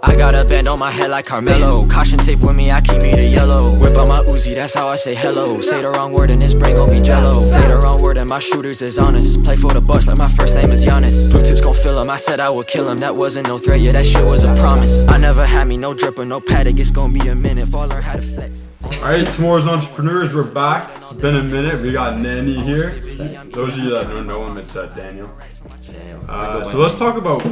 I got a band on my head like Carmelo. Caution tape with me, I keep me the yellow. Whip on my Uzi, that's how I say hello. Say the wrong word and his brain gon' be jello. Say the wrong word and my shooters is honest. Play for the Bucks like my first name is Giannis. Bluetooths gon' fill him, I said I would kill him. That wasn't no threat, yeah, that shit was a promise. I never had me no drip or no paddock. It's gon' be a minute if I learn how to flex. Alright, Tomorrow's Entrepreneurs, we're back. It's been a minute. We got Nani here. Those of you that don't know him, it's Daniel. So let's talk about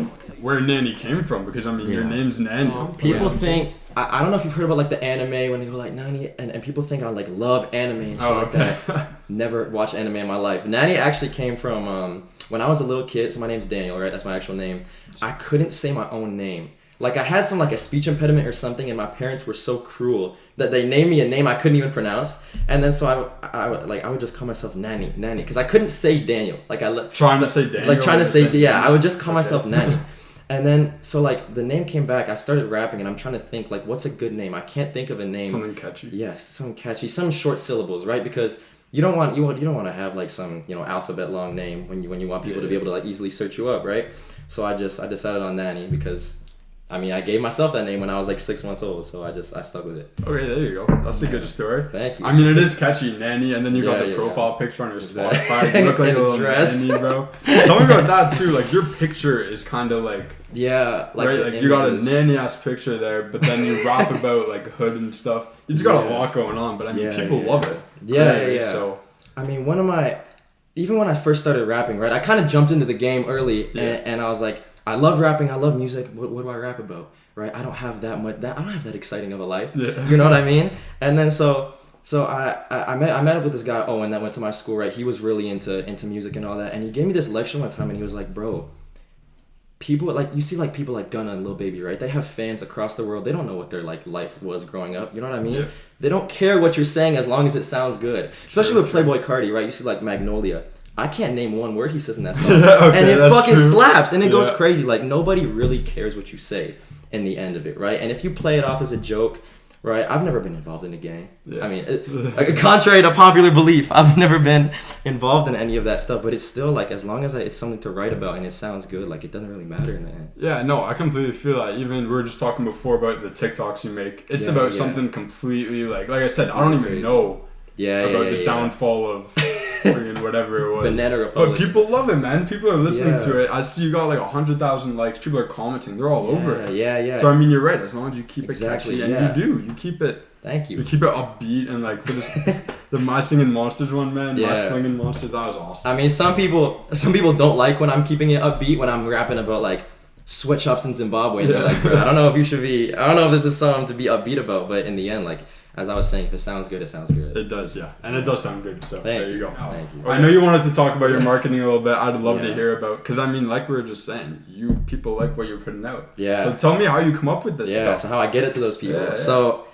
where Nani came from, because I mean, your name's Nani. People think, I don't know if you've heard about like the anime when they go like Nani, and people think I like love anime and shit like that. Never watched anime in my life. Nani actually came from when I was a little kid. So my name's Daniel, right? That's my actual name. I couldn't say my own name. Like I had some like a speech impediment or something, and my parents were so cruel that they named me a name I couldn't even pronounce. And then so I would just call myself Nani, because I couldn't say Daniel. Like trying to say Daniel. Like trying to say I would just call myself Nani. And then so like the name came back. I started rapping, and I'm trying to think like what's a good name. I can't think of a name. Something catchy. Yes, something catchy, some short syllables, right? Because you don't want to have like some alphabet long name when you want people to be able to like easily search you up, right? So I decided on Nani because. I mean, I gave myself that name when I was like 6 months old, so I stuck with it. Okay, there you go. That's a good story. Thank you. I mean, it is catchy, Nani, and then you got the profile picture on your Spotify. You look like a little Nani, bro. Tell me about that too. Like your picture is kind of like you got a Nani-ass picture there, but then you rap about like hood and stuff. You just got a lot going on, but I mean, people love it. Yeah. So I mean, even when I first started rapping, right? I kind of jumped into the game early, and I was like. I love rapping. I love music. What do I rap about, right? I don't have that much. I don't have that exciting of a life. Yeah. You know what I mean? And then so I met up with this guy Owen that went to my school, right? He was really into music and all that, and he gave me this lecture one time, and he was like, "Bro, people like you see like people like Gunna and Lil Baby, right? They have fans across the world. They don't know what their like life was growing up. You know what I mean? Yeah. They don't care what you're saying as long as it sounds good. Especially with Playboi Carti, right? You see like Magnolia." I can't name one word he says in that song. And it fucking slaps. And it goes crazy. Like, nobody really cares what you say in the end of it, right? And if you play it off as a joke, right? I've never been involved in a gang. Yeah. I mean, contrary to popular belief, I've never been involved in any of that stuff. But it's still, like, as long as it's something to write about and it sounds good, like, it doesn't really matter in the end. Yeah, no, I completely feel that. Even, we were just talking before about the TikToks you make. It's about something completely, like I said, I don't even know about the downfall of... whatever it was. Banana Republic. But people love it, man. People are listening to it. I see you got like 100,000 likes. People are commenting. They're all over it. Yeah. So I mean, you're right. As long as you keep it catchy, and you do, you keep it. Thank you. You keep it upbeat, and like for this, the My Singing Monsters one, man. My Slinging Monsters, that was awesome. I mean, some people don't like when I'm keeping it upbeat when I'm rapping about like sweatshops in Zimbabwe. They're like, bro, I don't know if this is something to be upbeat about, but in the end, like. As I was saying, if it sounds good, it sounds good. It does, yeah. And it does sound good, so there you go. Thank you. I know you wanted to talk about your marketing a little bit. I'd love to hear about, because I mean, like we were just saying, people like what you're putting out. Yeah. So tell me how you come up with this stuff. Yeah, so how I get it to those people. Yeah. So,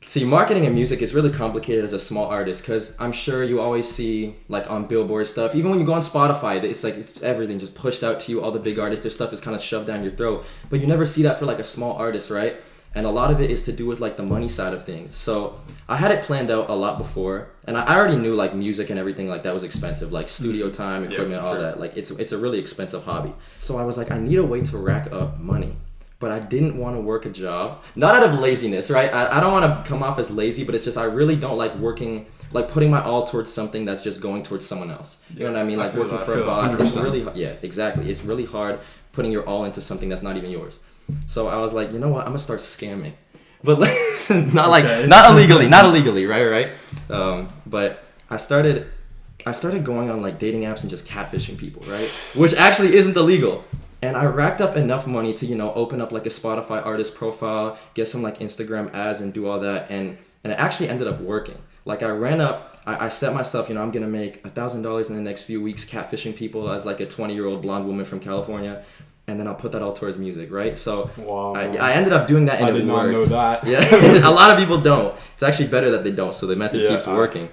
see, marketing and music is really complicated as a small artist, because I'm sure you always see, like, on Billboard stuff, even when you go on Spotify, it's like it's everything just pushed out to you, all the big artists, their stuff is kind of shoved down your throat. But you never see that for, like, a small artist, right? And a lot of it is to do with like the money side of things. So I had it planned out a lot before, and I already knew like music and everything like that was expensive, like studio time, equipment, all that. Like it's a really expensive hobby. So I was like, I need a way to rack up money, but I didn't want to work a job, not out of laziness, right? I don't want to come off as lazy, but it's just I really don't like working, like putting my all towards something that's just going towards someone else. You know what I mean? Like working for a boss. 100%. It's really exactly. It's really hard putting your all into something that's not even yours. So I was like, you know what? I'm gonna start scamming, but not illegally, right? But I started going on like dating apps and just catfishing people, right? Which actually isn't illegal. And I racked up enough money to open up like a Spotify artist profile, get some like Instagram ads, and do all that, and it actually ended up working. Like I set myself, I'm gonna make $1,000 in the next few weeks catfishing people as like a 20-year-old blonde woman from California. And then I'll put that all towards music, right? So I ended up doing that, and I did not know that. Yeah, a lot of people don't. It's actually better that they don't, so the method keeps working.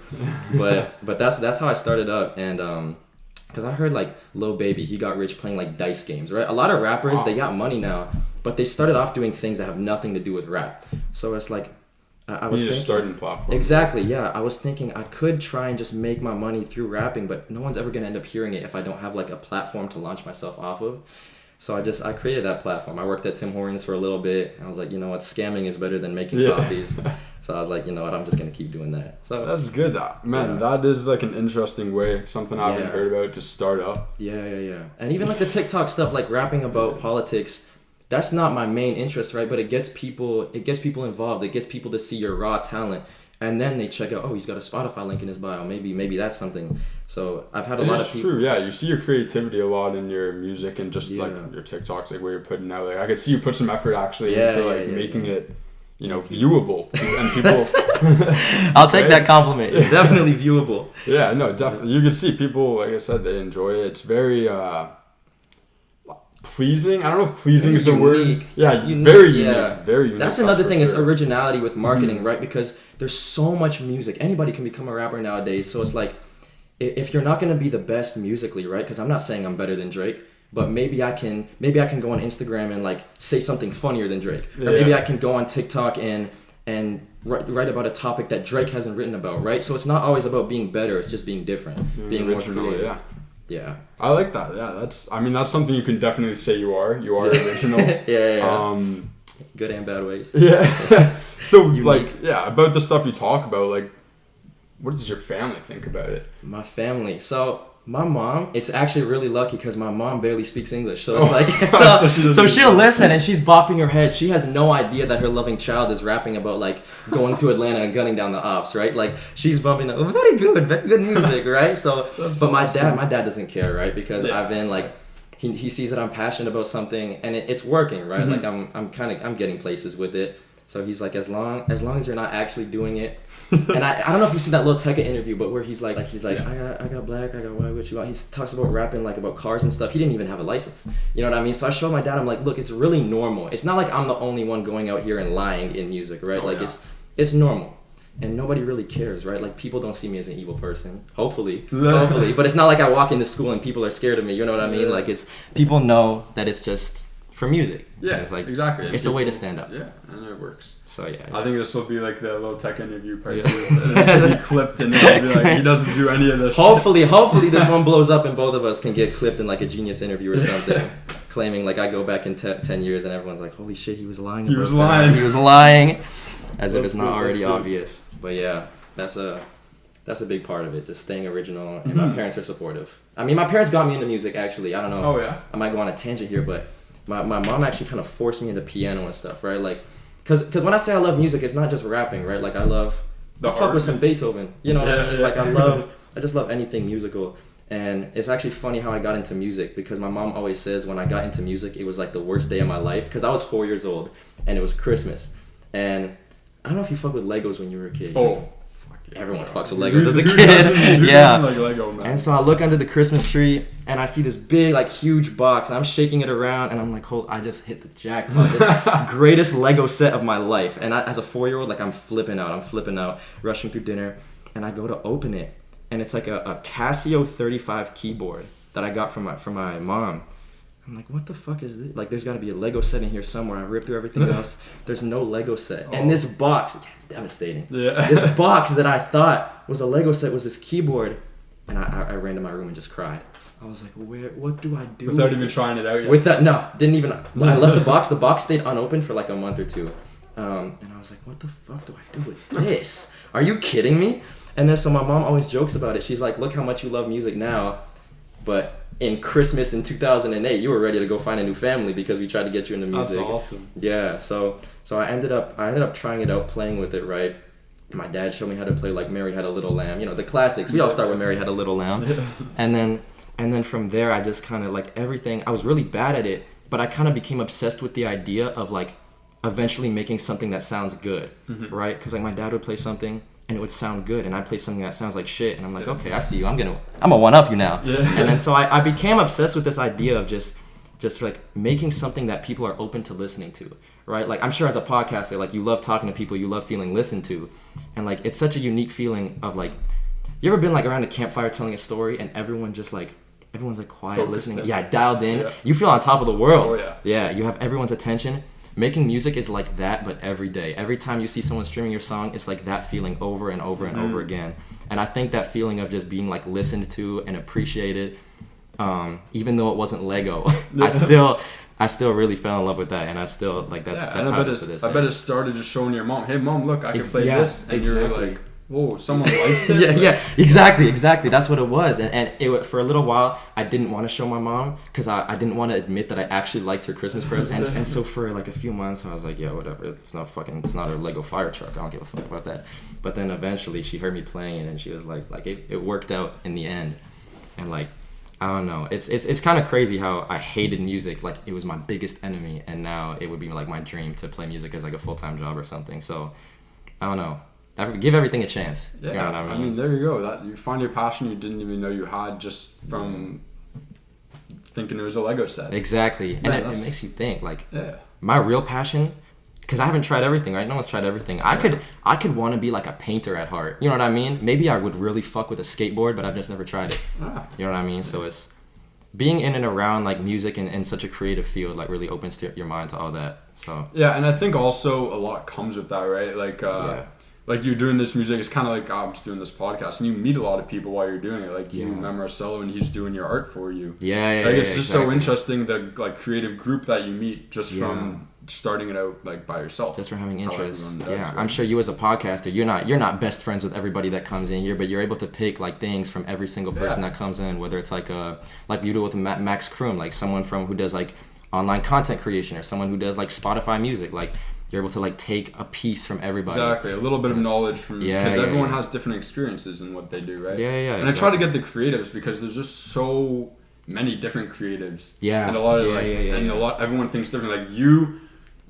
But that's how I started up, and because I heard like Lil Baby, he got rich playing like dice games, right? A lot of rappers, they got money now, but they started off doing things that have nothing to do with rap. So it's like I was thinking, starting platform. Exactly, yeah. I was thinking I could try and just make my money through rapping, but no one's ever gonna end up hearing it if I don't have like a platform to launch myself off of. So I created that platform. I worked at Tim Hortons for a little bit. I was like, you know what, scamming is better than making coffees. So I was like, you know what, I'm just gonna keep doing that. So that's good, man. That is like an interesting way, something I haven't heard about, to start up. Yeah. And even like the TikTok stuff, like rapping about politics. That's not my main interest, right? But it gets people involved. It gets people to see your raw talent. And then they check out, oh, he's got a Spotify link in his bio. Maybe that's something. So I've had a lot of people. True, yeah. You see your creativity a lot in your music and just like your TikToks, like where you're putting out. Like I could see you put some effort actually into making it, you know, viewable. And people. I'll take that compliment. It's definitely viewable. Yeah, no, definitely. You can see people, like I said, they enjoy it. It's very pleasing. I don't know if pleasing is the word. Yeah, very unique. Very unique. That's another thing. Is originality with marketing, right? Because there's so much music. Anybody can become a rapper nowadays. So it's like, if you're not gonna be the best musically, right? Because I'm not saying I'm better than Drake, but maybe I can go on Instagram and like say something funnier than Drake, or maybe I can go on TikTok and write about a topic that Drake hasn't written about, right? So it's not always about being better. It's just being different, being original, more creative. Yeah. I like that. Yeah, that's something you can definitely say you are. You are original. yeah. Good and bad ways. Yeah. So about the stuff you talk about, like, what does your family think about it? My family. So my mom, it's actually really lucky because my mom barely speaks English. So it's like, so she'll listen and she's bopping her head. She has no idea that her loving child is rapping about like going to Atlanta and gunning down the ops, right? Like she's bumping, very good music, right? So, but my dad doesn't care, right? Because I've been like, he sees that I'm passionate about something and it's working, right? Mm-hmm. Like I'm getting places with it. So he's like, as long as you're not actually doing it. And I don't know if you see that little Tekka interview, but where he's like I got black, I got white, what you want. He talks about rapping like about cars and stuff. He didn't even have a license. You know what I mean? So I showed my dad, I'm like, look, it's really normal. It's not like I'm the only one going out here and lying in music, right? It's normal. And nobody really cares, right? Like people don't see me as an evil person. Hopefully. But it's not like I walk into school and people are scared of me. You know what I mean? Like it's people know that it's just for music. Yeah, it's like, exactly. It's a way to stand up. Yeah, and it works. So yeah. I think this will be like the little tech interview part too. This will be clipped and it'll be like, he doesn't do any of this Hopefully this one blows up and both of us can get clipped in like a Genius interview or something. Claiming like I go back in 10 years and everyone's like, holy shit, he was lying. He was lying. As if it's not already obvious. But yeah, that's a big part of it, just staying original. And my parents are supportive. I mean, my parents got me into music actually. I don't know. Oh yeah. I might go on a tangent here, but my mom actually kind of forced me into piano and stuff, right? Like, cause when I say I love music, it's not just rapping, right? Like I fuck with some Beethoven, you know what I mean? Like I just love anything musical. And it's actually funny how I got into music because my mom always says when I got into music, it was like the worst day of my life because I was 4 years old and it was Christmas. And I don't know if you fuck with Legos when you were a kid. Oh. Everyone fucks with Legos as a kid. Yeah. Like Lego, man. And so I look under the Christmas tree and I see this big, like, huge box. I'm shaking it around and I'm like, I just hit the jackpot. This greatest Lego set of my life. And as a 4-year-old, like, I'm flipping out, rushing through dinner. And I go to open it. And it's like a Casio 35 keyboard that I got from my mom. I'm like, what the fuck is this? Like, there's got to be a Lego set in here somewhere. I ripped through everything else. There's no Lego set. And this box, it's devastating. Yeah. This box that I thought was a Lego set was this keyboard. And I ran to my room and just cried. I was like, what do I do? Without even trying it out yet? No, didn't even. I left the box. The box stayed unopened for like a month or two. And I was like, what the fuck do I do with this? Are you kidding me? And then so my mom always jokes about it. She's like, look how much you love music now. But in Christmas in 2008, you were ready to go find a new family because we tried to get you into music. That's awesome. Yeah, so I ended up trying it out, playing with it, right? My dad showed me how to play like Mary Had a Little Lamb, you know, the classics. We all start with Mary Had a Little Lamb. And then from there, I just kind of like everything. I was really bad at it, but I kind of became obsessed with the idea of like eventually making something that sounds good, right? Because like my dad would play something and it would sound good, and I play something that sounds like shit, and I'm like, okay, I see you. I'm gonna one up you now. Yeah. And then so I became obsessed with this idea of just like making something that people are open to listening to, right? Like I'm sure as a podcaster, like you love talking to people, you love feeling listened to, and like it's such a unique feeling of like, you ever been like around a campfire telling a story and everyone's like quiet, focused listening, dialed in. Yeah. You feel on top of the world. Oh yeah. Yeah, you have everyone's attention. Making music is like that, but every day. Every time you see someone streaming your song, it's like that feeling over and over and over again. And I think that feeling of just being like listened to and appreciated, even though it wasn't Lego, I still really fell in love with that, and I still like that's how it is to this day. I bet it started just showing your mom, hey mom, look, I can play this, and you're like, whoa, someone likes this. Yeah, exactly. That's what it was, and it for a little while I didn't want to show my mom because I didn't want to admit that I actually liked her Christmas presents, and so for like a few months I was like, yeah, whatever, it's not a Lego fire truck, I don't give a fuck about that. But then eventually she heard me playing it, and she was like it worked out in the end, and like. I don't know. It's kind of crazy how I hated music. Like, it was my biggest enemy, and now it would be like my dream to play music as like a full-time job or something. So, I don't know. Give everything a chance. Yeah, you know what I mean, there you go. That you find your passion you didn't even know you had just from thinking it was a Lego set. Exactly, and it makes you think. Like, my real passion. Because I haven't tried everything, right? No one's tried everything. I could want to be like a painter at heart. You know what I mean? Maybe I would really fuck with a skateboard, but I've just never tried it. You know what I mean? So it's being in and around like music and such a creative field like really opens your mind to all that. So yeah, and I think also a lot comes with that, right? Like like you're doing this music, it's kind of like I'm just doing this podcast, and you meet a lot of people while you're doing it. Like you met Marcelo, and he's doing your art for you. It's just so interesting the like creative group that you meet just from starting it out like by yourself, just for having interests. I'm sure you as a podcaster, you're not best friends with everybody that comes in here, but you're able to pick like things from every single person that comes in, whether it's like you do with Max Kroon, like someone who does like online content creation, or someone who does like Spotify music. Like you're able to like take a piece from everybody, exactly, a little bit of knowledge from, because everyone has different experiences in what they do, right? And I try to get the creatives because there's just so many different creatives, and a lot of everyone thinks different. Like you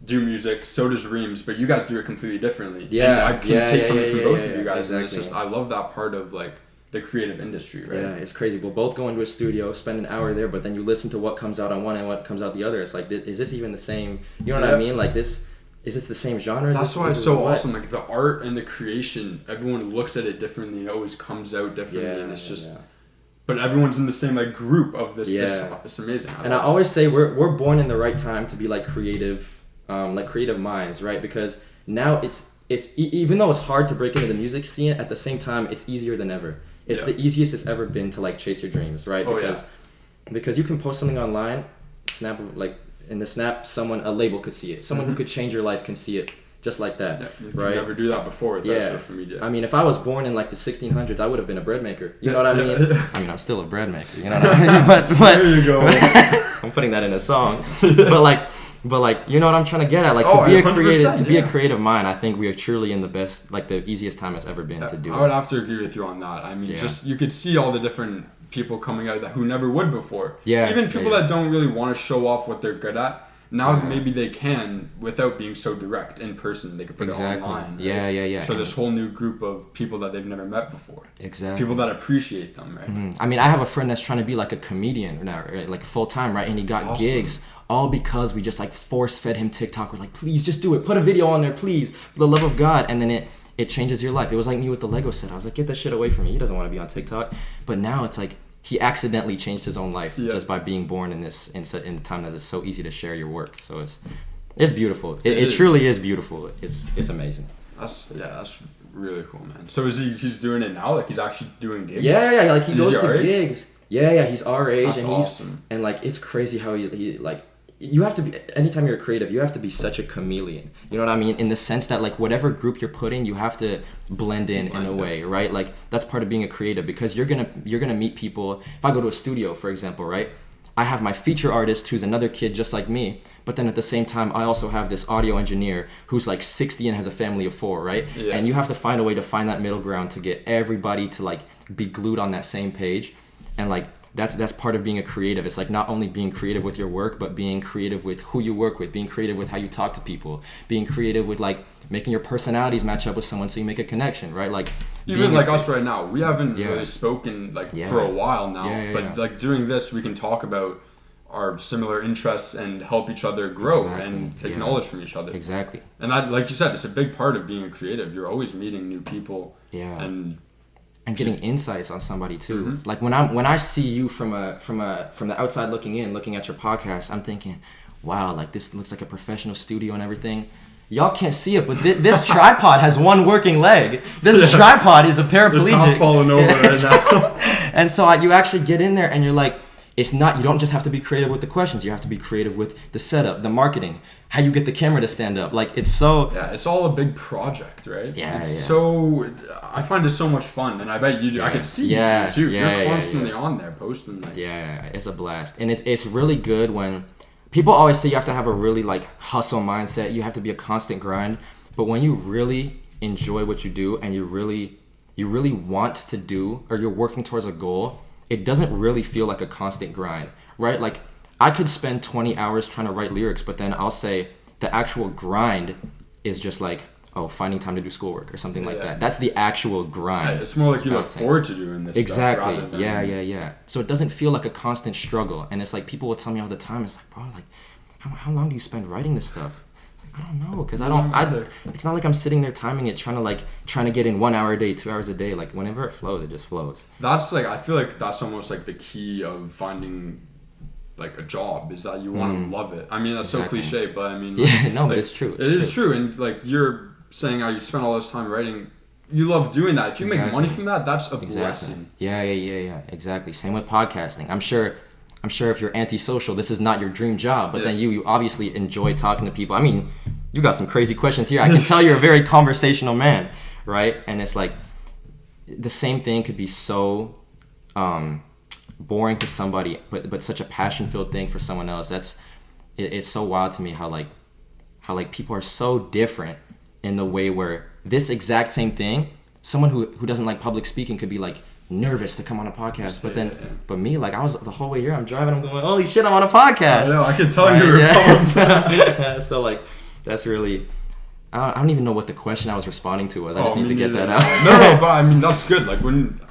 do music, so does Reams, but you guys do it completely differently. And I can take something from both of you guys, and it's just, I love that part of like the creative industry, right? Yeah, it's crazy. We'll both go into a studio, spend an hour there, but then you listen to what comes out on one and what comes out the other. It's like, is this even the same? You know what I mean? Like is this the same genre? That's why it's so awesome. Like the art and the creation, everyone looks at it differently. It always comes out differently, and it's just. But everyone's in the same like group of this. It's amazing. I always say we're born in the right time to be like creative minds, right? Because now it's even though it's hard to break into the music scene, at the same time it's easier than ever. It's the easiest it's ever been to like chase your dreams, right? Because you can post something online, snap a label could see it. Someone who could change your life can see it just like that, you right? Never do that before with social media. I mean, if I was born in like the 1600s, I would have been a bread maker. You know what I mean? I mean, I'm still a bread maker. You know what I mean? But there you go. I'm putting that in a song. But like, you know what I'm trying to get at? Like to be a creative mind, I think we are truly in the best, like the easiest time it's ever been to do it. I would have to agree with you on that. I mean, just you could see all the different people coming out who never would before. Even people that don't really want to show off what they're good at. Now maybe they can without being so direct in person. They could put it online. Right? So this whole new group of people that they've never met before. People that appreciate them, right? I mean, I have a friend that's trying to be like a comedian now, right? Like full time, right? And he got gigs all because we just like force fed him TikTok. We're like, please just do it. Put a video on there, please, for the love of God. And then it changes your life. It was like me with the Lego set. I was like, get that shit away from me. He doesn't want to be on TikTok. But now it's like, he accidentally changed his own life just by being born in a time that is so easy to share your work. So it's beautiful. It truly is beautiful. It's amazing. That's really cool, man. So he's doing it now? Like he's actually doing gigs? Yeah. Like he goes to gigs. Yeah. He's our age. That's awesome. And like it's crazy how he like. You have to be, anytime you're a creative, you have to be such a chameleon. You know what I mean? In the sense that like whatever group you're put in, you have to blend in a way, right? Like that's part of being a creative, because you're gonna meet people. If I go to a studio, for example, right? I have my feature artist who's another kid just like me, but then at the same time, I also have this audio engineer who's like 60 and has a family of 4, right? And you have to find a way to find that middle ground to get everybody to like be glued on that same page, and like. That's part of being a creative. It's like not only being creative with your work, but being creative with who you work with, being creative with how you talk to people, being creative with like making your personalities match up with someone so you make a connection, right? Like even like us right now, we haven't really spoken like for a while now, but like doing this, we can talk about our similar interests and help each other grow and take knowledge from each other. Exactly. And that, like you said, it's a big part of being a creative. You're always meeting new people. And getting insights on somebody too. Like when I see you from the outside looking in, looking at your podcast, I'm thinking, wow, like this looks like a professional studio and everything. Y'all can't see it, but this tripod has one working leg. This tripod is a paraplegic. It's not falling over right now. And so you actually get in there and you're like, it's not, you don't just have to be creative with the questions. You have to be creative with the setup, the marketing, how you get the camera to stand up. Like, it's so... Yeah, it's all a big project, right? Yeah, So, I find it so much fun, and I bet you do. I can see you too. You're constantly on there posting. Like... Yeah, it's a blast. And it's really good when... People always say you have to have a really, like, hustle mindset. You have to be a constant grind. But when you really enjoy what you do and you really want to do, or you're working towards a goal, it doesn't really feel like a constant grind, right? Like, I could spend 20 hours trying to write lyrics, but then I'll say the actual grind is just like, finding time to do schoolwork or something like that. That's the actual grind. Yeah, it's more like you look forward to doing this exactly. stuff. Exactly. Yeah. So it doesn't feel like a constant struggle. And it's like, people will tell me all the time, it's like, bro, like, how long do you spend writing this stuff? I don't know, because it's not like I'm sitting there timing it, trying to get in 1 hour a day, 2 hours a day. Like, whenever it flows, it just flows. That's like, I feel like that's almost like the key of finding like a job, is that you want to love it. I mean, that's so cliche, but I mean, but it's true. It is true. And like, you're saying how you spend all this time writing, you love doing that. If you make money from that, that's a blessing. Yeah, exactly. Same with podcasting. I'm sure if you're antisocial, this is not your dream job, but then you obviously enjoy talking to people. I mean, you got some crazy questions here. I can tell you're a very conversational man, right? And it's like, the same thing could be so boring to somebody, but such a passion-filled thing for someone else. It's so wild to me how people are so different in the way where this exact same thing, someone who doesn't like public speaking could be like nervous to come on a podcast, but me, like, I was the whole way here, I'm driving, I'm going, holy shit, I'm on a podcast. I know, I can tell you were pumped. So like, that's really, I don't even know what the question I was responding to was. I just need to get that out. No, but I mean, that's good. Like,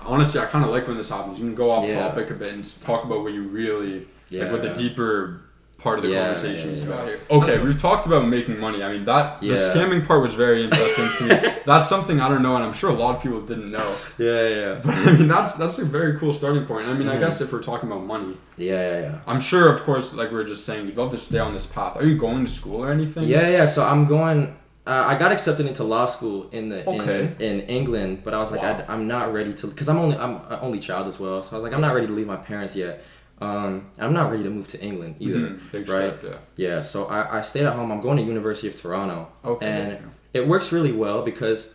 honestly, I kind of like when this happens. You can go off topic a bit and just talk about what you really, like, what the deeper part of the conversation is about here. Okay, we've talked about making money. I mean, the scamming part was very interesting to me. That's something I don't know, and I'm sure a lot of people didn't know. Yeah. But I mean, that's a very cool starting point. I mean, I guess if we're talking about money. Yeah. I'm sure, of course, like we were just saying, you'd love to stay on this path. Are you going to school or anything? Yeah. So I'm going. I got accepted into law school in England, but I was like, I'm not ready to, because I'm an only child as well. So I was like, I'm not ready to leave my parents yet. I'm not ready to move to England either, big right? Step, yeah. So I stayed at home. I'm going to University of Toronto, and it works really well because,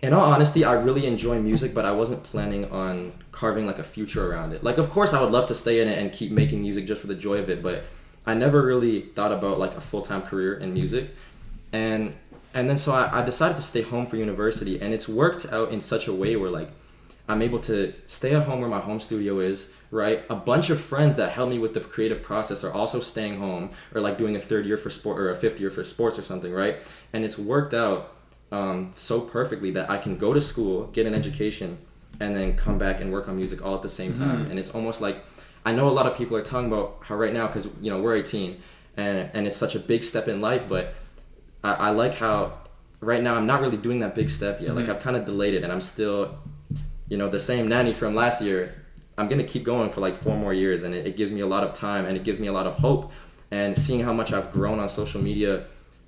in all honesty, I really enjoy music, but I wasn't planning on carving like a future around it. Like, of course, I would love to stay in it and keep making music just for the joy of it, but I never really thought about like a full-time career in music, and then so I decided to stay home for university, and it's worked out in such a way where like I'm able to stay at home where my home studio is, right? A bunch of friends that help me with the creative process are also staying home, or like doing a third year for sport or a fifth year for sports or something, right? And it's worked out so perfectly that I can go to school, get an education, and then come back and work on music all at the same time. And it's almost like, I know a lot of people are talking about how right now, because we're 18 and it's such a big step in life, but I like how right now I'm not really doing that big step yet. Like, I've kind of delayed it, and I'm still, the same NANI from last year. I'm going to keep going for like 4 more years, and it gives me a lot of time, and it gives me a lot of hope. And seeing how much I've grown on social media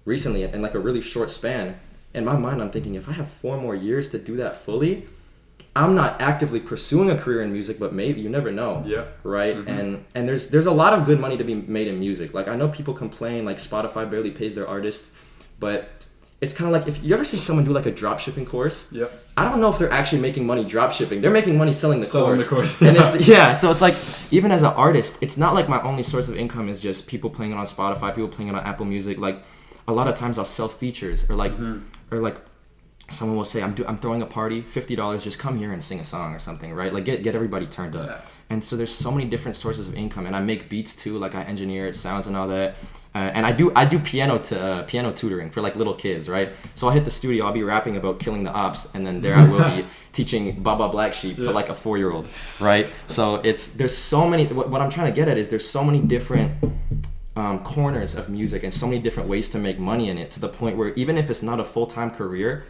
recently in like a really short span, in my mind, I'm thinking, if I have 4 more years to do that fully, I'm not actively pursuing a career in music, but maybe, you never know. Yeah. Right? And there's a lot of good money to be made in music. Like, I know people complain like Spotify barely pays their artists, but it's kind of like, if you ever see someone do like a drop shipping course, I don't know if they're actually making money drop shipping. They're making money selling the course. And so it's like, even as an artist, it's not like my only source of income is just people playing it on Spotify, people playing it on Apple Music. Like, a lot of times I'll sell features, or like someone will say, I'm throwing a party, $50, just come here and sing a song or something, right? Like, get everybody turned up. Yeah. And so there's so many different sources of income, and I make beats too, like I engineer sounds and all that. And I do piano tutoring for like little kids, right? So I'll hit the studio, I'll be rapping about killing the ops, and then there I will be teaching Baba Black Sheep to like a 4-year-old, right? So there's so many, what I'm trying to get at is there's so many different corners of music and so many different ways to make money in it, to the point where even if it's not a full-time career,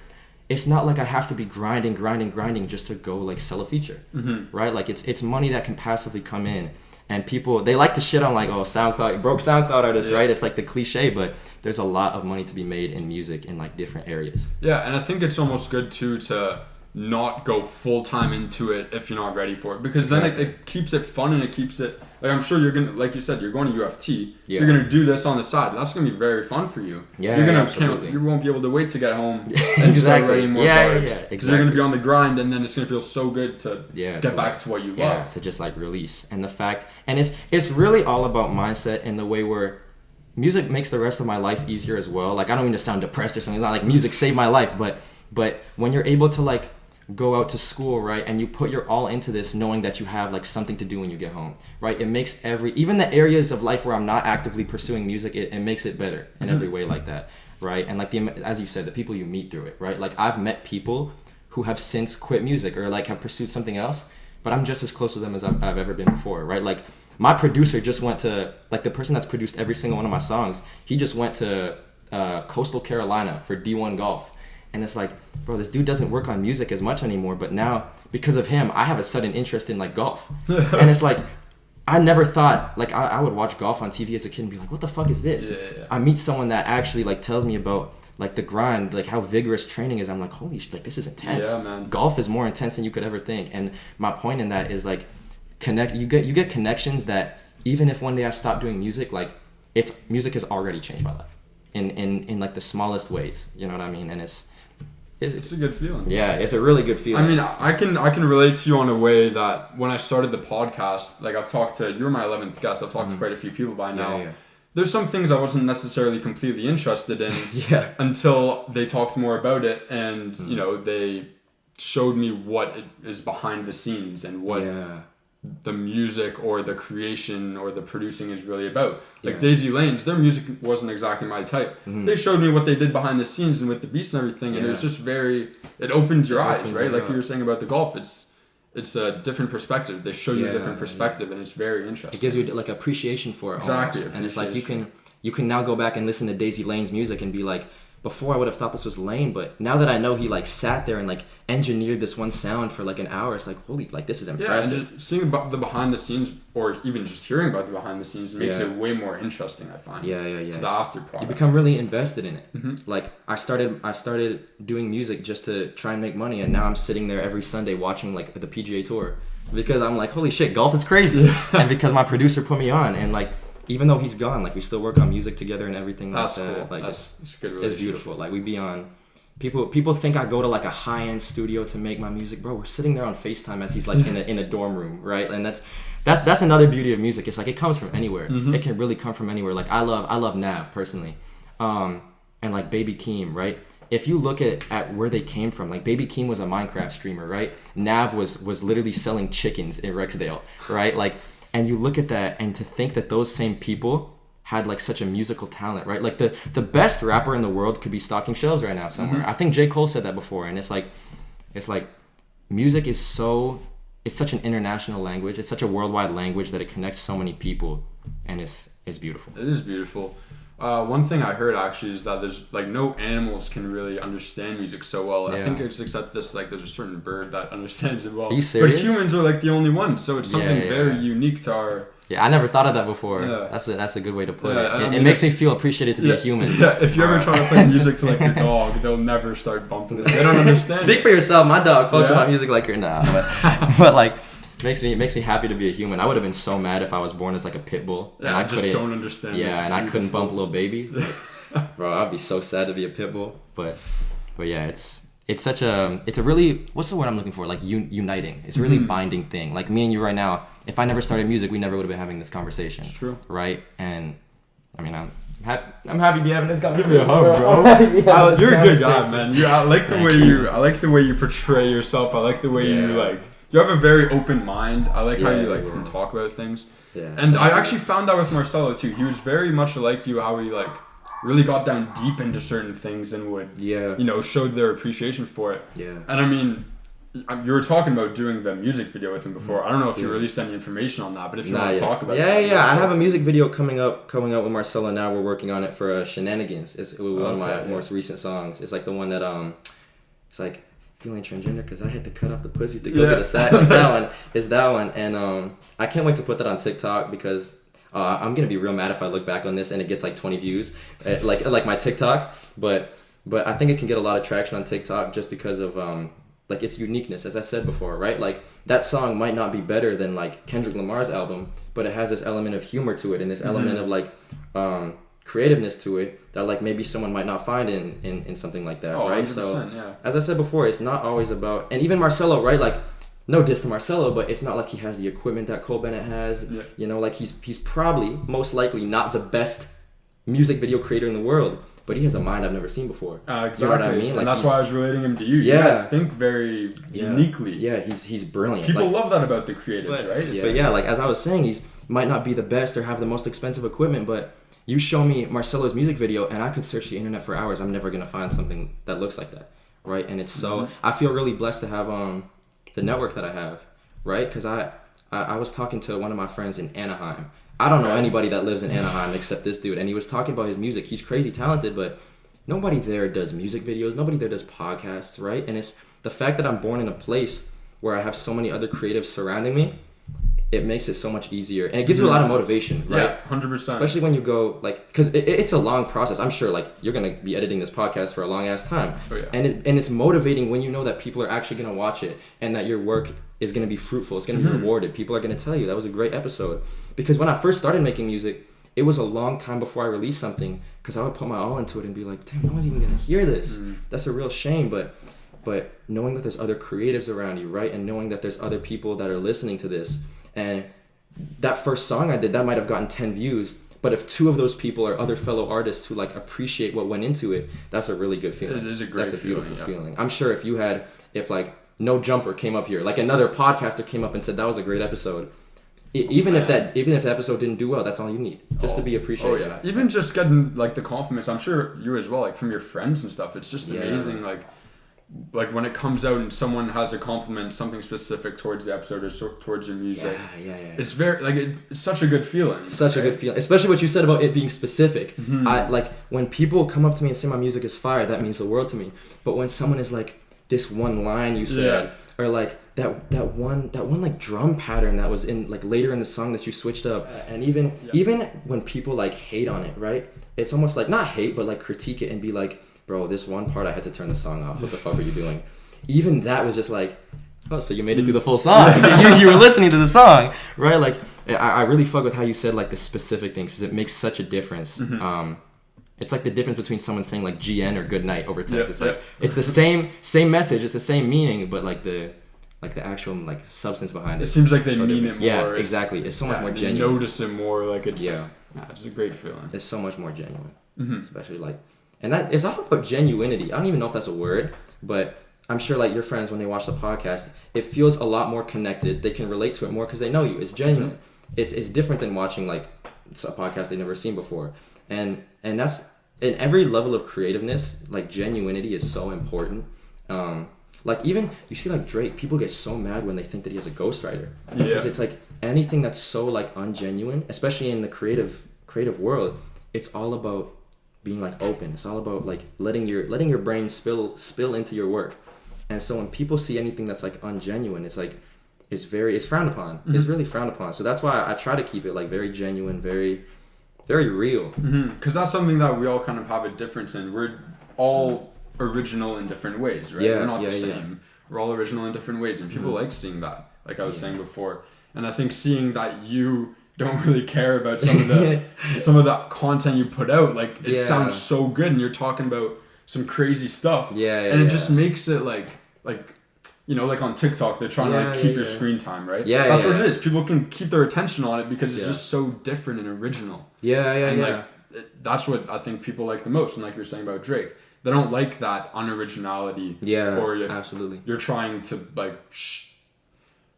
it's not like I have to be grinding just to go like sell a feature, right? Like, it's money that can passively come in. And people, they like to shit on like, SoundCloud, broke SoundCloud artists, right? It's like the cliche, but there's a lot of money to be made in music in like different areas. Yeah, and I think it's almost good too to not go full time into it if you're not ready for it, because then it keeps it fun, and it keeps it like, I'm sure you're gonna, like you said, you're going to UFT, you're gonna do this on the side, that's gonna be very fun for you. You're gonna you won't be able to wait to get home and start writing more bars, because you're gonna be on the grind, and then it's gonna feel so good to get back to what you love, to just like release. And the fact, and it's really all about mindset, and the way where music makes the rest of my life easier as well. Like, I don't mean to sound depressed or something, it's not like music saved my life, but when you're able to like go out to school, right, and you put your all into this, knowing that you have like something to do when you get home, right, it makes even the areas of life where I'm not actively pursuing music, it makes it better in every way like that, right? And like as you said, the people you meet through it, right? Like, I've met people who have since quit music or like have pursued something else, but I'm just as close to them as I've ever been before, right? Like, my producer just went to, like, the person that's produced every single one of my songs, he just went to Coastal Carolina for D1 golf. And it's like, bro, this dude doesn't work on music as much anymore, but now, because of him, I have a sudden interest in, like, golf. And it's like, I never thought, like, I would watch golf on TV as a kid and be like, what the fuck is this? Yeah. I meet someone that actually, like, tells me about, like, the grind, like, how vigorous training is. I'm like, holy shit, like, this is intense. Yeah, man. Golf is more intense than you could ever think. And my point in that is, like, you get connections that, even if one day I stop doing music, like, music has already changed my life in like the smallest ways, you know what I mean? And it's a good feeling. Yeah, it's a really good feeling. I mean, I can relate to you on a way that when I started the podcast, like, you were my 11th guest, I've talked to quite a few people by now. Yeah. There's some things I wasn't necessarily completely interested in until they talked more about it, and you know, they showed me what it is behind the scenes and what the music or the creation or the producing is really about. Like Daisy Lane's, their music wasn't exactly my type. They showed me what they did behind the scenes and with the beats and everything, and it was just it opens your eyes, right? Like you were saying about the golf, it's a different perspective. They show you a different perspective, and it's very interesting. It gives you like appreciation for it. Exactly. And it's like you can now go back and listen to Daisy Lane's music and be like, before I would have thought this was lame, but now that I know he like sat there and like engineered this one sound for like an hour, it's like, holy, like, this is impressive. Yeah, and seeing the behind the scenes, or even just hearing about the behind the scenes, makes it way more interesting, I find. Yeah. To the after product. You become really invested in it. Like, I started doing music just to try and make money, and now I'm sitting there every Sunday watching like the PGA Tour, because I'm like, holy shit, golf is crazy. And because my producer put me on, and like, even though he's gone, like, we still work on music together and everything. That's like that. Cool. Like, that's a good relationship. It's beautiful. Like, we be on. People think I go to like a high-end studio to make my music, bro. We're sitting there on FaceTime as he's like in a dorm room, right? And that's another beauty of music. It's like, it comes from anywhere. It can really come from anywhere. Like, I love Nav personally, and like Baby Keem, right? If you look at where they came from, like, Baby Keem was a Minecraft streamer, right? Nav was literally selling chickens in Rexdale, right? Like. And you look at that, and to think that those same people had like such a musical talent, right? Like, the best rapper in the world could be stocking shelves right now somewhere. I think J. Cole said that before, and it's like music is such an international language. It's such a worldwide language that it connects so many people, and it's beautiful. It is beautiful. One thing I heard actually is that there's like no animals can really understand music so well. I think it's except this, like, there's a certain bird that understands it well. Are you serious? But humans are like the only one, so it's something very unique to our. Yeah, I never thought of that before. Yeah. That's a good way to put it. It makes me feel appreciated to be a human. Yeah, if you ever try to play music to like your dog, they'll never start bumping it. They don't understand. Speak for yourself. My dog fucks with my music like you're not. But like. Makes me happy to be a human. I would have been so mad if I was born as like a pit bull. Yeah, and I just don't understand. Yeah, and I couldn't bump Lil Baby. Like, bro, I'd be so sad to be a pit bull. But yeah, it's a really, what's the word I'm looking for? Like, uniting. It's a really binding thing. Like, me and you right now, if I never started music, we never would have been having this conversation. It's true. Right? And I mean, I'm happy to be having this conversation. Give me a hug, bro. You're a good guy, man. I like the way you portray yourself. I like the way you have a very open mind. I like how you can talk about things. Yeah. And I actually found that with Marcelo too. He was very much like you, how he like really got down deep into certain things and would showed their appreciation for it. Yeah. And I mean, you were talking about doing the music video with him before. I don't know if you released any information on that, but if you want to talk about it. Yeah. I have a music video coming up with Marcelo now. We're working on it for Shenanigans. It's one of my most recent songs. It's like the one that it's like, feeling transgender because I had to cut off the pussies to go get a sack. Like, that one. And I can't wait to put that on TikTok, because I'm gonna be real mad if I look back on this and it gets like 20 views, like my TikTok. But I think it can get a lot of traction on TikTok just because of like its uniqueness, as I said before, right? Like that song might not be better than like Kendrick Lamar's album, but it has this element of humor to it and this element of like creativeness to it that like maybe someone might not find in something like that, right? So as I said before, it's not always about, and even Marcelo, right? Like no diss to Marcelo, but it's not like he has the equipment that Cole Bennett has. Yeah. You know, like he's probably most likely not the best music video creator in the world, but he has a mind I've never seen before. Exactly. You know what I mean? Like and that's why I was relating him to you. You guys think very uniquely. Yeah, he's brilliant. People love that about the creatives, right? Yeah. But yeah, like as I was saying, he's might not be the best or have the most expensive equipment, but you show me Marcelo's music video and I could search the internet for hours. I'm never gonna find something that looks like that, right? And it's so I feel really blessed to have the network that I have, right? Because I was talking to one of my friends in Anaheim. I don't know anybody that lives in Anaheim except this dude, and he was talking about his music. He's crazy talented, but nobody there does music videos. Nobody there does podcasts, right? And it's the fact that I'm born in a place where I have so many other creatives surrounding me. It makes it so much easier, and it gives you a lot of motivation, right? Yeah, 100%. Especially when you go like, because it's a long process. I'm sure like you're gonna be editing this podcast for a long ass time, and it's motivating when you know that people are actually gonna watch it and that your work is gonna be fruitful. It's gonna be rewarded. People are gonna tell you that was a great episode. Because when I first started making music, it was a long time before I released something because I would put my all into it and be like, damn, no one's even gonna hear this. That's a real shame, but knowing that there's other creatives around you, right, and knowing that there's other people that are listening to this. And that first song I did, that might have gotten 10 views, but if 2 of those people are other fellow artists who like appreciate what went into it, that's a really good feeling. It is a great feeling. That's a beautiful feeling. I'm sure if like No Jumper came up here, like another podcaster came up and said that was a great episode, even if the episode didn't do well, that's all you need, just to be appreciated. Oh yeah, even just getting like the compliments, I'm sure you as well, like from your friends and stuff. It's just amazing, like when it comes out and someone has a compliment, something specific towards the episode or towards your music. Yeah. It's very like it's such a good feeling. Such a good feeling, especially what you said about it being specific. I like when people come up to me and say my music is fire. That means the world to me. But when someone is like, this one line you said, or like that one like drum pattern that was in like later in the song that you switched up, and even when people like hate on it, right? It's almost like not hate, but like critique it and be like, bro, this one part I had to turn the song off. What the fuck are you doing? Even that was just like, oh, so you made it through the full song. you were listening to the song, right? Like, I really fuck with how you said like the specific things, because it makes such a difference. It's like the difference between someone saying like GN or good night over text. It's like it's the same message, it's the same meaning, but like the actual like substance behind it. It seems like they mean it more. Yeah, exactly. It's so much more genuine. You notice it more. Like it's it's a great feeling. It's so much more genuine, especially like. And that is all about genuinity. I don't even know if that's a word, but I'm sure like your friends, when they watch the podcast, it feels a lot more connected. They can relate to it more because they know you. It's genuine. It's different than watching like a podcast they've never seen before. And that's in every level of creativeness, like genuinity is so important. Like even you see like Drake, people get so mad when they think that he has a ghostwriter. Because it's like anything that's so like ungenuine, especially in the creative world, it's all about being like open. It's all about like letting your brain spill into your work. And so when people see anything that's like ungenuine, it's like it's frowned upon. It's really frowned upon. So that's why I try to keep it like very genuine, very very real. Because that's something that we all kind of have a difference in. We're all original in different ways, right? We're not the same. We're all original in different ways, and people like seeing that, like I was saying before. And I think seeing that you don't really care about some of the content you put out, like it sounds so good, and you're talking about some crazy stuff, and it just makes it like you know, like on TikTok they're trying to like keep your screen time, right? That's what it is. People can keep their attention on it because it's just so different and original. Like that's what I think people like the most. And like you're saying about Drake, they don't like that unoriginality. Or if absolutely you're trying to like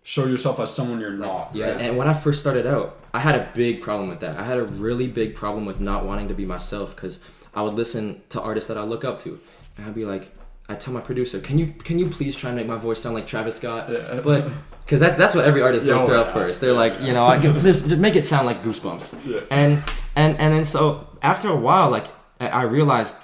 show yourself as someone you're not. And when I first started out, I had a big problem with that. I had a really big problem with not wanting to be myself, because I would listen to artists that I look up to, and I'd be like, I tell my producer, can you please try and make my voice sound like Travis Scott? But because that's what every artist goes through at first. They're like, you know, just make it sound like Goosebumps. And then so after a while, like I realized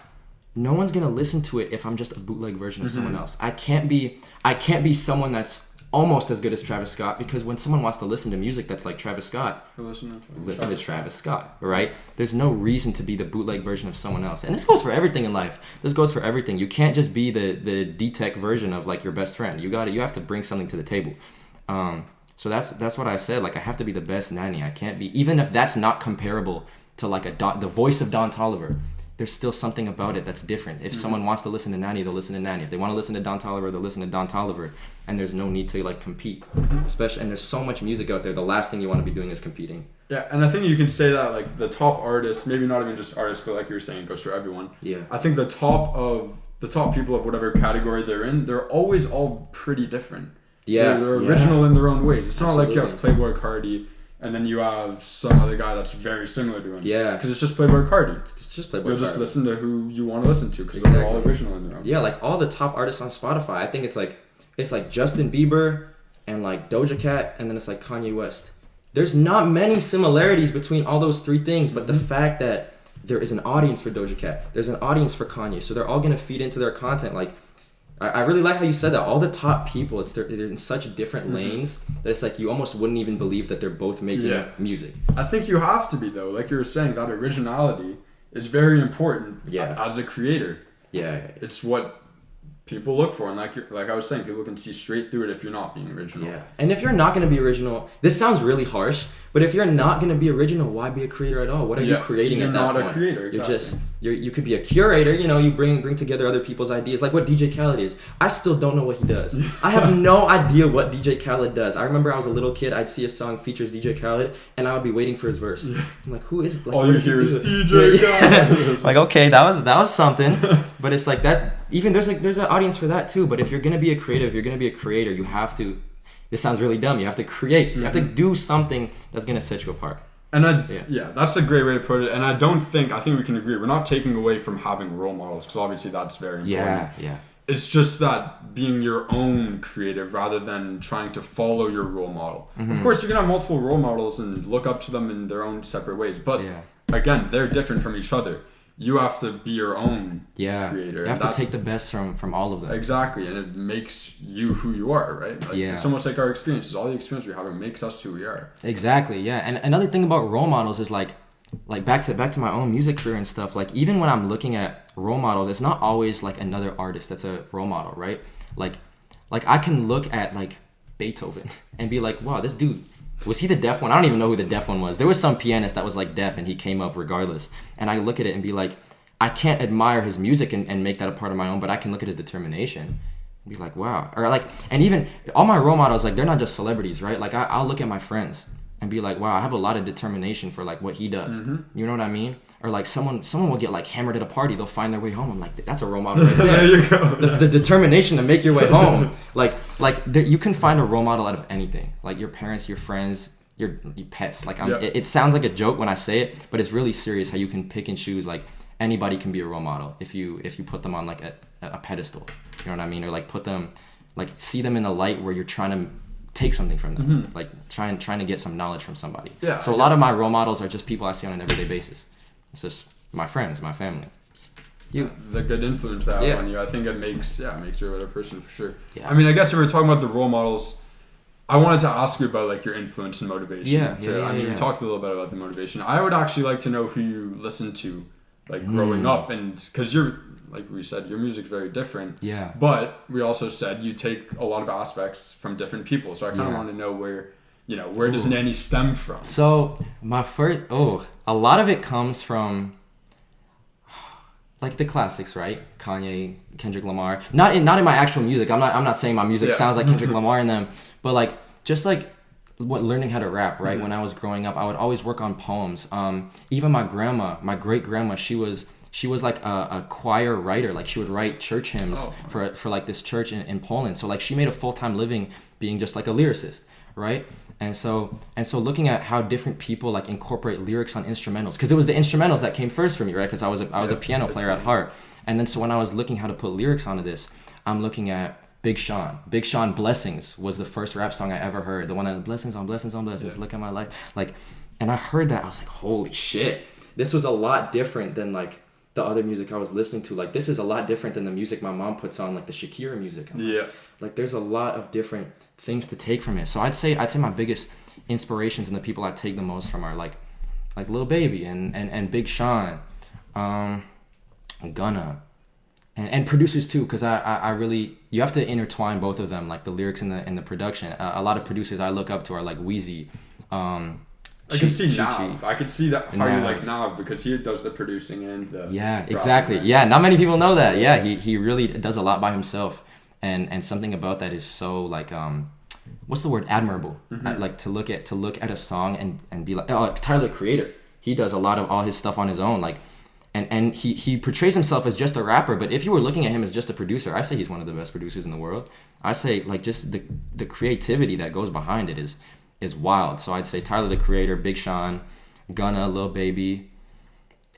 no one's gonna listen to it if I'm just a bootleg version of someone else. I can't be someone that's almost as good as Travis Scott, because when someone wants to listen to music that's like Travis Scott, listen to Travis Scott, right? There's no reason to be the bootleg version of someone else. And this goes for everything in life. This goes for everything. You can't just be the D-Tech version of like your best friend. You have to bring something to the table. So that's what I said. Like, I have to be the best NANI. I can't be, even if that's not comparable to like the voice of Don Toliver. There's still something about it that's different. If someone wants to listen to NANI, they'll listen to NANI. If they want to listen to Don Toliver, they'll listen to Don Toliver. And there's no need to like compete, especially. And there's so much music out there. The last thing you want to be doing is competing. Yeah, and I think you can say that like the top artists, maybe not even just artists, but like you were saying, it goes for everyone. Yeah. I think the top people of whatever category they're in, they're always all pretty different. Yeah. They're original in their own ways. It's not like you have Playboi Carti and then you have some other guy that's very similar to him. Yeah. Because it's just Playboi Carti. It's just Playboi Carti. You'll just listen to who you want to listen to because they're all original in their own. Yeah, like all the top artists on Spotify, I think it's like Justin Bieber and like Doja Cat, and then it's like Kanye West. There's not many similarities between all those three things, but the fact that there is an audience for Doja Cat, there's an audience for Kanye, so they're all going to feed into their content. Like, I really like how you said that. All the top people, they're in such different lanes that it's like you almost wouldn't even believe that they're both making music. I think you have to be, though. Like you were saying, that originality is very important as a creator. Yeah. It's what people look for, and like I was saying, people can see straight through it if you're not being original. Yeah. And if you're not going to be original, this sounds really harsh, but if you're not going to be original, why be a creator at all? What are you creating at that point? You're not a creator, exactly. You could be a curator, you bring together other people's ideas, like what DJ Khaled is. I still don't know what he does. I have no idea what DJ Khaled does. I remember I was a little kid, I'd see a song features DJ Khaled, and I would be waiting for his verse. I'm like, who is, like, all you hear is DJ Khaled. Like, okay, that was something. But it's like that, even there's an audience for that too, but if you're going to be a creative, you're going to be a creator, you have to, this sounds really dumb, you have to create. You have to do something that's going to set you apart. And that's a great way to put it. And I think we can agree, we're not taking away from having role models, because obviously that's very important. Yeah. It's just that being your own creative rather than trying to follow your role model. Of course, you can have multiple role models and look up to them in their own separate ways. But again, they're different from each other. You have to be your own creator. You have to take the best from all of them. Exactly, and it makes you who you are, right? It's almost like our experiences. All the experience we have, it makes us who we are. Exactly, yeah. And another thing about role models is like back to my own music career and stuff. Like, even when I'm looking at role models, it's not always like another artist that's a role model, right? Like I can look at like Beethoven and be like, wow, this dude, was he the deaf one? I don't even know who the deaf one was. There was some pianist that was like deaf and he came up regardless. And I look at it and be like, I can't admire his music and make that a part of my own, but I can look at his determination and be like, wow. Or like, and even all my role models, like, they're not just celebrities, right? Like, I'll look at my friends and be like, wow, I have a lot of determination for like what he does. You know what I mean? Or like someone will get like hammered at a party, they'll find their way home. I'm like, that's a role model right there. There you go. The determination to make your way home. You can find a role model out of anything. Like your parents, your friends, your pets. Like, it sounds like a joke when I say it, but it's really serious how you can pick and choose. Like, anybody can be a role model if you put them on like a pedestal. You know what I mean? Or like put them, like, see them in the light where you're trying to take something from them, like trying to get some knowledge from somebody. So a lot of my role models are just people I see on an everyday basis. It's just my friends, my family. The good influence that on you, I think it makes you a better person for sure. I mean, I guess if we're talking about the role models, I wanted to ask you about like your influence and motivation. We talked a little bit about the motivation. I would actually like to know who you listened to like growing up, and because you're, like we said, your music's very different. But we also said you take a lot of aspects from different people. So I kind of want to know where does NANI stem from? So my first, a lot of it comes from like the classics, right? Kanye, Kendrick Lamar. Not in my actual music. I'm not saying my music sounds like Kendrick Lamar in them, but like just like learning how to rap, right? When I was growing up, I would always work on poems. Even my great grandma, she was like a choir writer. Like, she would write church hymns for like this church in Poland. So like she made a full-time living being just like a lyricist, right? And so looking at how different people like incorporate lyrics on instrumentals, because it was the instrumentals that came first for me, right? Because I was a piano player at heart. And then so when I was looking how to put lyrics onto this, I'm looking at Big Sean, Blessings was the first rap song I ever heard. The one that blessings on blessings on blessings, look at my life. Like, and I heard that, I was like, holy shit. This was a lot different than like the other music I was listening to. Like, this is a lot different than the music my mom puts on, like the Shakira music. Like, there's a lot of different things to take from it. So I'd say my biggest inspirations and the people I take the most from are like Lil Baby and Big Sean, Gunna, and producers too, because I really, you have to intertwine both of them, like the lyrics and the production. A lot of producers I look up to are like Wheezy. I can see Nav. I could see that how you like Nav, because he does the producing and the exactly. Right? Yeah, not many people know that. Yeah, he really does a lot by himself, and something about that is so like what's the word, admirable. Like to look at a song and be like, oh, Tyler the Creator, he does a lot of all his stuff on his own, like. And he portrays himself as just a rapper, but if you were looking at him as just a producer, I say he's one of the best producers in the world. I say like just the creativity that goes behind it is wild. So I'd say Tyler the Creator, Big Sean, Gunna, Lil Baby,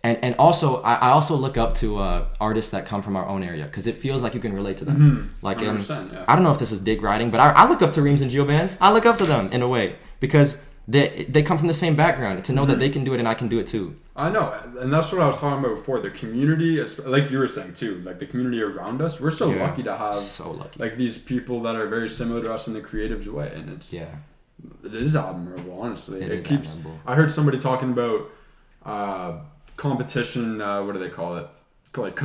and also I also look up to artists that come from our own area, because it feels like you can relate to them. Like I don't know if this is dick riding, but I look up to Reams and Geo Bands. I look up to them in a way, because they come from the same background, to know that they can do it and I can do it too. I know, and that's what I was talking about before. The community, like you were saying too, like the community around us. We're so lucky to have like these people that are very similar to us in the creative way, and it is admirable. Honestly, it keeps. Admirable. I heard somebody talking about competition. What do they call it? Like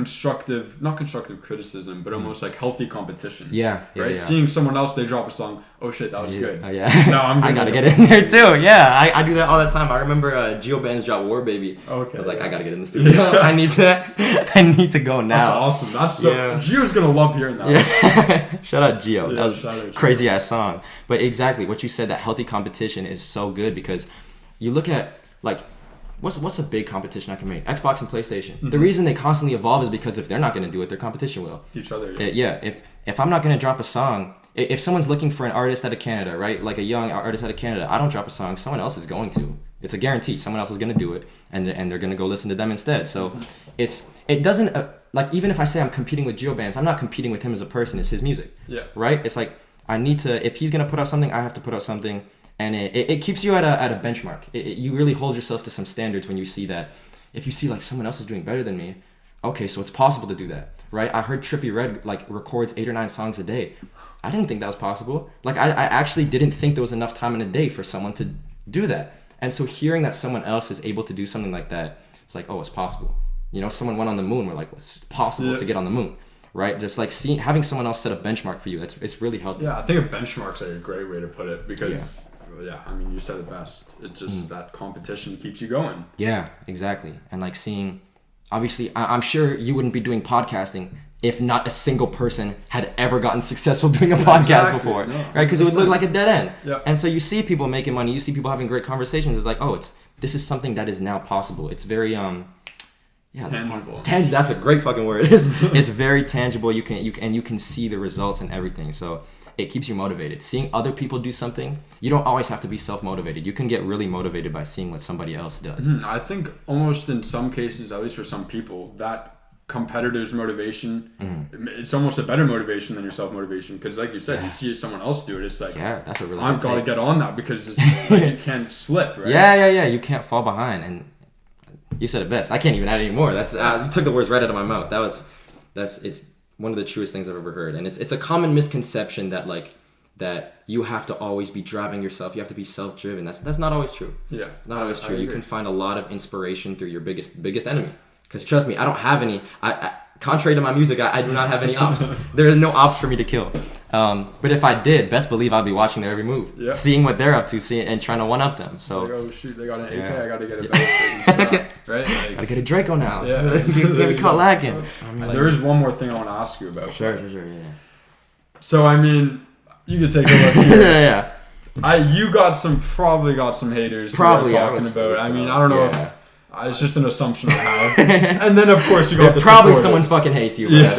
not constructive criticism, but almost like healthy competition. Right. Seeing someone else, they drop a song. Oh shit, that was good. No, I gotta get in there too. Yeah, I do that all the time. I remember Geo Band's drop War Baby. Okay. I was like, I gotta get in the studio. I need to go now. That's awesome. That's so. Geo's gonna love hearing that. Yeah. Shout out Geo. That was a crazy ass song. But exactly what you said. That healthy competition is so good, because you look at like. What's a big competition I can make? Xbox and PlayStation. The reason they constantly evolve is because if they're not going to do it, their competition will. Each other. If I'm not going to drop a song, if someone's looking for an artist out of Canada, right? Like a young artist out of Canada, I don't drop a song, someone else is going to. It's a guarantee. Someone else is going to do it, and they're going to go listen to them instead. So it doesn't, like, even if I say I'm competing with Geo Bands, I'm not competing with him as a person. It's his music. Yeah. Right? It's like, I need to, if he's going to put out something, I have to put out something. And it keeps you at a benchmark. You really hold yourself to some standards when you see that. If you see like someone else is doing better than me, okay, so it's possible to do that, right? I heard Trippie Redd like records 8 or 9 songs a day. I didn't think that was possible. Like I actually didn't think there was enough time in a day for someone to do that. And so hearing that someone else is able to do something like that, it's like, oh, it's possible. You know, someone went on the moon. We're like, well, it's possible to get on the moon. Right, just like having someone else set a benchmark for you, it's really healthy. Yeah, I think a benchmark's like a great way to put it, because I mean, you said it best. It's just that competition keeps you going. Yeah, exactly. And like seeing, obviously, I'm sure you wouldn't be doing podcasting if not a single person had ever gotten successful doing a podcast before, right? Because it would look like a dead end. Yeah. And so you see people making money, you see people having great conversations. It's like, oh, this is something that is now possible. It's very tangible. That's a great fucking word. It's very tangible. You can see the results and everything. So it keeps you motivated. Seeing other people do something, you don't always have to be self-motivated. You can get really motivated by seeing what somebody else does. I think almost in some cases, at least for some people, that competitor's motivation, it's almost a better motivation than your self-motivation. Because like you said, you see someone else do it, it's like, that's a really I've got to get on that, because it's like you can't slip, right? Yeah. You can't fall behind. And you said it best. I can't even add any more. That's you took the words right out of my mouth. It's one of the truest things I've ever heard. And it's a common misconception that you have to always be driving yourself. You have to be self-driven. That's not always true. Yeah. It's not always true. You can find a lot of inspiration through your biggest enemy. Because trust me, I don't have any. Contrary to my music, I do not have any ops. There are no ops for me to kill. But if I did, best believe I'd be watching their every move, seeing what they're up to, and trying to one up them. So like, oh shoot, they got an AK. I got to get a better right? Like, gotta get a Draco now. Yeah, can't be caught lacking. There is one more thing I want to ask you about. Sure. Yeah. So I mean, you could take a look here. You probably got some haters. Probably talking about. I mean, I don't know if. It's just an assumption I have. And then, of course, you got the probably someone fucking hates you. Yeah.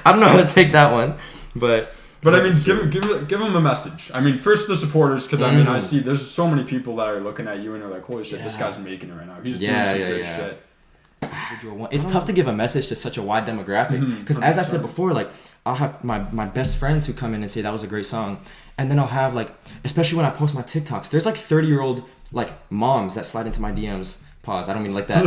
I don't know how to take that one, but I mean, give them a message. I mean, first the supporters, because I mean, I see there's so many people that are looking at you and they're like, holy shit, this guy's making it right now. He's doing some great shit. It's tough to give a message to such a wide demographic, because as I said before, like I'll have my best friends who come in and say that was a great song, and then I'll have like, especially when I post my TikToks, there's like 30-year-old like moms that slide into my DMs pause, I don't mean like that,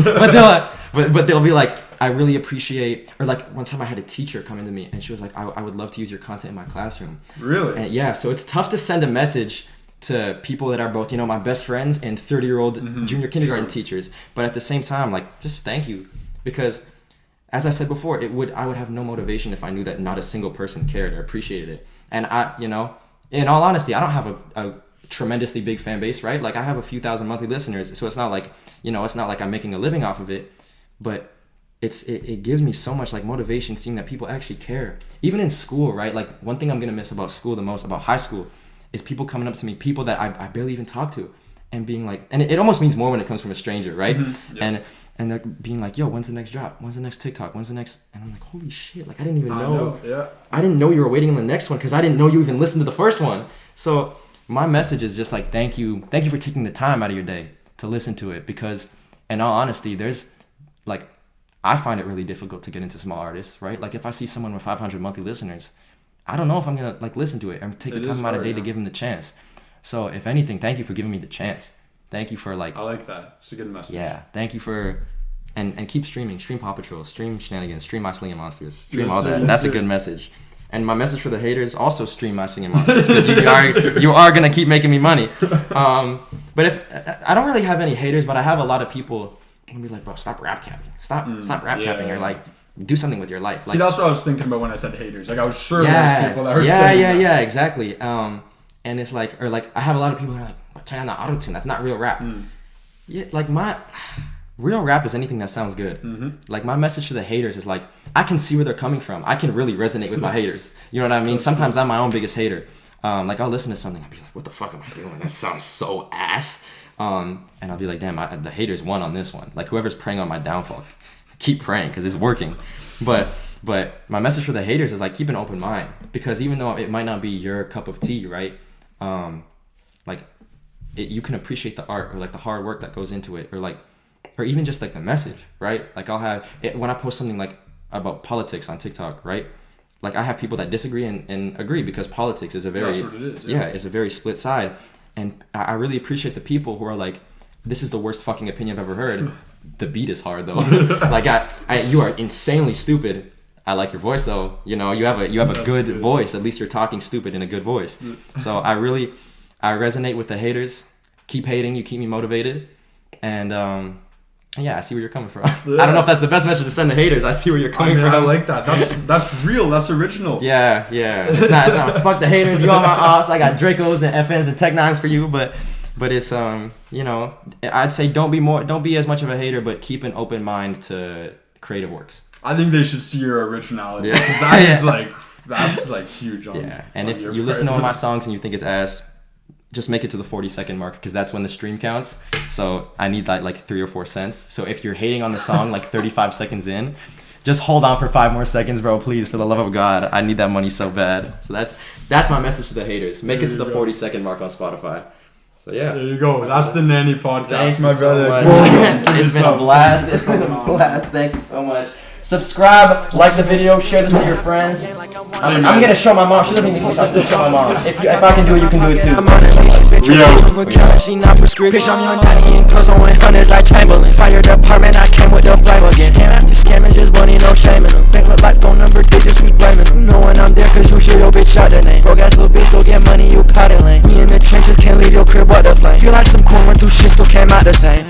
but they'll be like, I really appreciate, or like one time I had a teacher come into me and she was like, I would love to use your content in my classroom. Really? And yeah, so it's tough to send a message to people that are both, you know, my best friends and 30-year-old junior kindergarten teachers, but at the same time, like, just thank you, because as I said before, I would have no motivation if I knew that not a single person cared or appreciated it. And I, you know, in all honesty, I don't have a tremendously big fan base, right? Like, I have a few thousand monthly listeners, so it's not like, you know, it's not like I'm making a living off of it, but it gives me so much like motivation seeing that people actually care. Even in school, right? Like, one thing I'm gonna miss about school the most, about high school, is people coming up to me, people that I barely even talk to, and being like, and it almost means more when it comes from a stranger, right? Yeah. And they're being like, yo, when's the next drop? When's the next TikTok? When's the next? And I'm like, holy shit, like, I didn't even know. Yeah. I didn't know you were waiting on the next one because I didn't know you even listened to the first one. So my message is just like, thank you for taking the time out of your day to listen to it, because in all honesty, there's like, I find it really difficult to get into small artists, right? Like, if I see someone with 500 monthly listeners, I don't know if I'm gonna like listen to it and take the time out of the day to give them the chance. So if anything, thank you for giving me the chance. Thank you for like, I like that. It's a good message. Yeah, thank you for, and keep streaming, stream Paw Patrol, stream Shenanigans, stream My Slinging Monsters, stream all that. That's a good message. And my message for the haters, also stream My Singing Monsters, because you are gonna keep making me money. But if I don't really have any haters, but I have a lot of people who be like, bro, stop rap capping, stop rap capping, or like, do something with your life. Like, see, that's what I was thinking about when I said haters. Like, I was sure there's people that were saying that. Yeah, exactly. And it's like, or like, I have a lot of people that are like, turn on the auto-tune, that's not real rap. Yeah, like, my real rap is anything that sounds good. Like, my message to the haters is like, I can see where they're coming from. I can really resonate with my haters. You know what I mean? Sometimes I'm my own biggest hater. Like, I'll listen to something, I'll be like, what the fuck am I doing? That sounds so ass. And I'll be like, damn, the haters won on this one. Like, whoever's preying on my downfall, keep praying, because it's working. But my message for the haters is like, keep an open mind, because even though it might not be your cup of tea, right? You can appreciate the art, or like the hard work that goes into it, or even just like the message, right? Like, I'll have it when I post something like about politics on TikTok, right? Like, I have people that disagree and agree, because politics is a very, that's what it is, it's a very split side. And I really appreciate the people who are like, this is the worst fucking opinion I've ever heard. The beat is hard though. Like, you are insanely stupid. I like your voice though. You know, you have a good voice. At least you're talking stupid in a good voice. So I resonate with the haters. Keep hating. You keep me motivated. And I see where you're coming from. Yeah. I don't know if that's the best message to send the haters. I see where you're coming from. I like that. That's real. That's original. Yeah. It's not fuck the haters. You all my ops. I got Dracos and FNs and Tech Nines for you, but it's you know, I'd say don't be as much of a hater, but keep an open mind to creative works. I think they should see your originality. Yeah. That's like huge on. Yeah. And if you listen to all my songs and you think it's ass, just make it to the 40-second mark, because that's when the stream counts. So I need that like 3 or 4 cents. So if you're hating on the song like 35 seconds in, just hold on for 5 more seconds, bro, please, for the love of God. I need that money so bad. So that's my message to the haters. Make it to the 40-second mark on Spotify. So yeah. There you go. That's the NANI podcast, Thank my brother. So it's been a blast. Thank you so much. Subscribe, like the video, share this to your friends. I'm gonna show my mom. She doesn't even I'll still show my mom. If I can do it, you can do it too. I'm on a leash, bitch. She not prescription. Bitch, I'm young daddy in clothes on hundreds like Chamberlain. Fire department, I came with the flame again. Hand after scamming, just money, no shame in them. Bank look like phone number digits, who's blaming them? Know when I'm there, cause you sure your bitch out the name. Broke ass little bitch, go get money, you powder lane. Me in the trenches, can't leave your crib, what the flame. Feel like some corn went through shit, still came out the same.